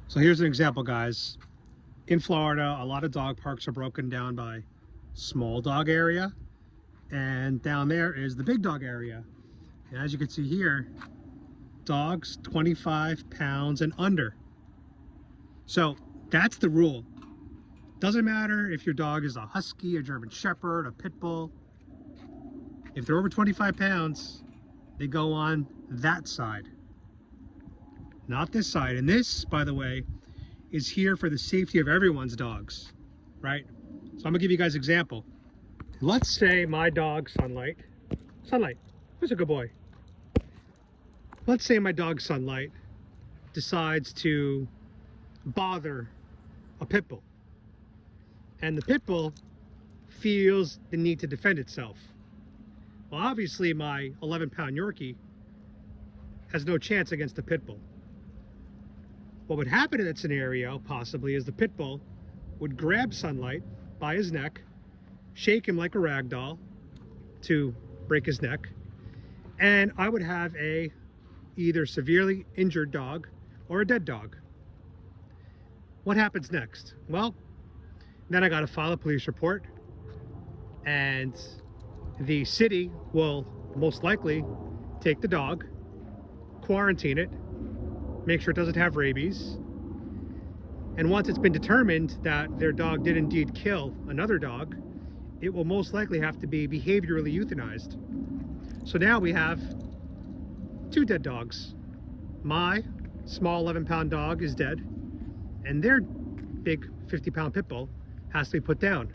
So here's an example, guys. In Florida, a lot of dog parks are broken down by small dog area, and down there is the big dog area. And as you can see here, dogs 25 pounds and under. So that's the rule. Doesn't matter if your dog is a husky, a German shepherd, a pit bull. If they're over 25 pounds, they go on that side, not this side. And this, by the way, is here for the safety of everyone's dogs, right? So I'm gonna give you guys an example. Let's say my dog Sunlight, who's a good boy? Let's say my dog Sunlight decides to bother a pit bull, and the pit bull feels the need to defend itself. Well, obviously my 11-pound Yorkie has no chance against the pit bull. What would happen in that scenario, possibly, is the pit bull would grab Sunlight by his neck, shake him like a rag doll to break his neck, and I would have a either severely injured dog or a dead dog. What happens next? Well, then I got to file a police report, and the city will most likely take the dog, quarantine it, make sure it doesn't have rabies, and once it's been determined that their dog did indeed kill another dog, it will most likely have to be behaviorally euthanized. So now we have two dead dogs. My small 11-pound dog is dead, and their big 50-pound pit bull has to be put down.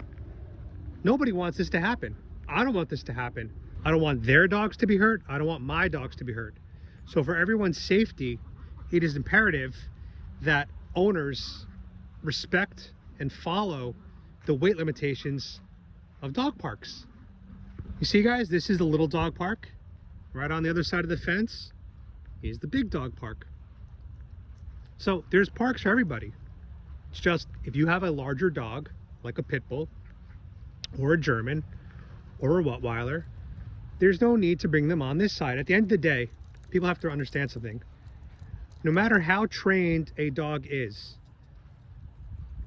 Nobody wants this to happen. I don't want this to happen. I don't want their dogs to be hurt. I don't want my dogs to be hurt. So for everyone's safety, it is imperative that owners respect and follow the weight limitations of dog parks. You see, guys, this is the little dog park. Right on the other side of the fence is the big dog park. So there's parks for everybody. It's just, if you have a larger dog, like a pit bull, or a German, or a Rottweiler, there's no need to bring them on this side. At the end of the day, people have to understand something. No matter how trained a dog is,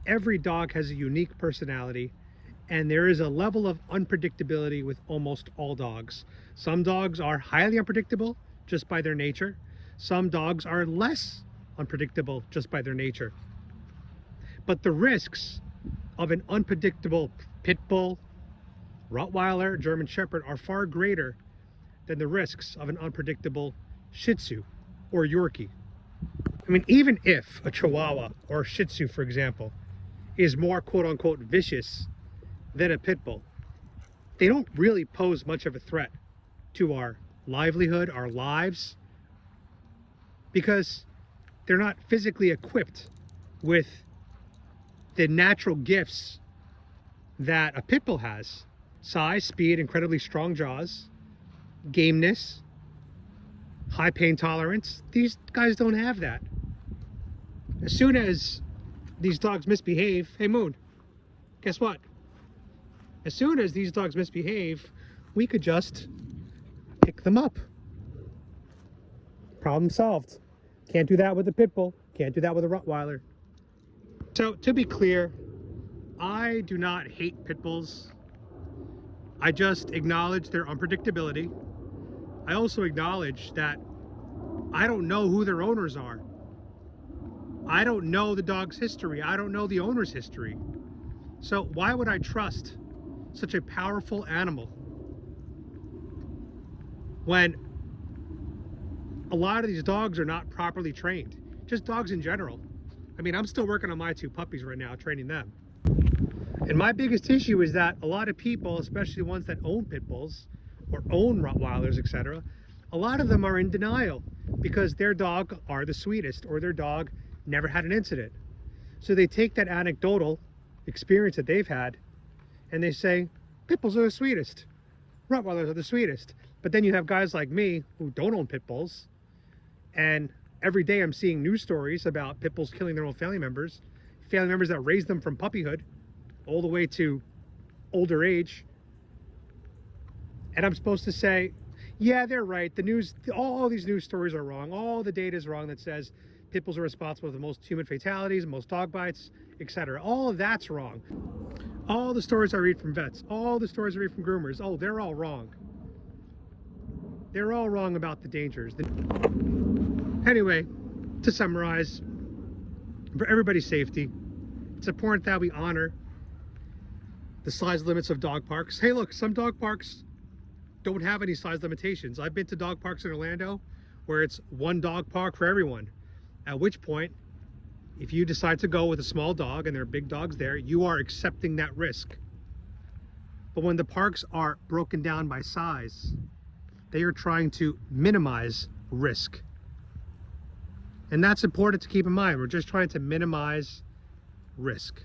every dog has a unique personality, and there is a level of unpredictability with almost all dogs. Some dogs are highly unpredictable just by their nature. Some dogs are less unpredictable just by their nature. But the risks of an unpredictable pit bull, Rottweiler, German Shepherd are far greater than the risks of an unpredictable Shih Tzu or Yorkie. I mean, even if a Chihuahua or a Shih Tzu, for example, is more quote-unquote vicious than a pit bull, they don't really pose much of a threat to our livelihood, our lives, because they're not physically equipped with the natural gifts that a pit bull has. Size, speed, incredibly strong jaws, gameness, high pain tolerance. These guys don't have that. As soon as these dogs misbehave, hey Moon, guess what? As soon as these dogs misbehave, we could just pick them up. Problem solved. Can't do that with a pit bull. Can't do that with a Rottweiler. So to be clear, I do not hate pit bulls. I just acknowledge their unpredictability. I also acknowledge that I don't know who their owners are. I don't know the dog's history. I don't know the owner's history. So why would I trust such a powerful animal when a lot of these dogs are not properly trained? Just dogs in general. I mean, I'm still working on my two puppies right now, training them. And my biggest issue is that a lot of people, especially ones that own pit bulls or own Rottweilers, etc., a lot of them are in denial because their dog are the sweetest, or their dog never had an incident. So they take that anecdotal experience that they've had and they say, pit bulls are the sweetest, Rottweilers are the sweetest. But then you have guys like me who don't own pit bulls, and every day I'm seeing news stories about pit bulls killing their own family members that raised them from puppyhood all the way to older age. And I'm supposed to say, yeah, they're right. The news, all these news stories are wrong. All the data is wrong that says pit bulls are responsible for the most human fatalities, most dog bites, etc. All of that's wrong. All the stories I read from vets, all the stories I read from groomers, oh, they're all wrong. They're all wrong about the dangers. Anyway, to summarize, for everybody's safety, it's important that we honor the size limits of dog parks. Hey, look, some dog parks don't have any size limitations. I've been to dog parks in Orlando where it's one dog park for everyone. At which point, if you decide to go with a small dog and there are big dogs there, you are accepting that risk. But when the parks are broken down by size, they are trying to minimize risk. And that's important to keep in mind. We're just trying to minimize risk.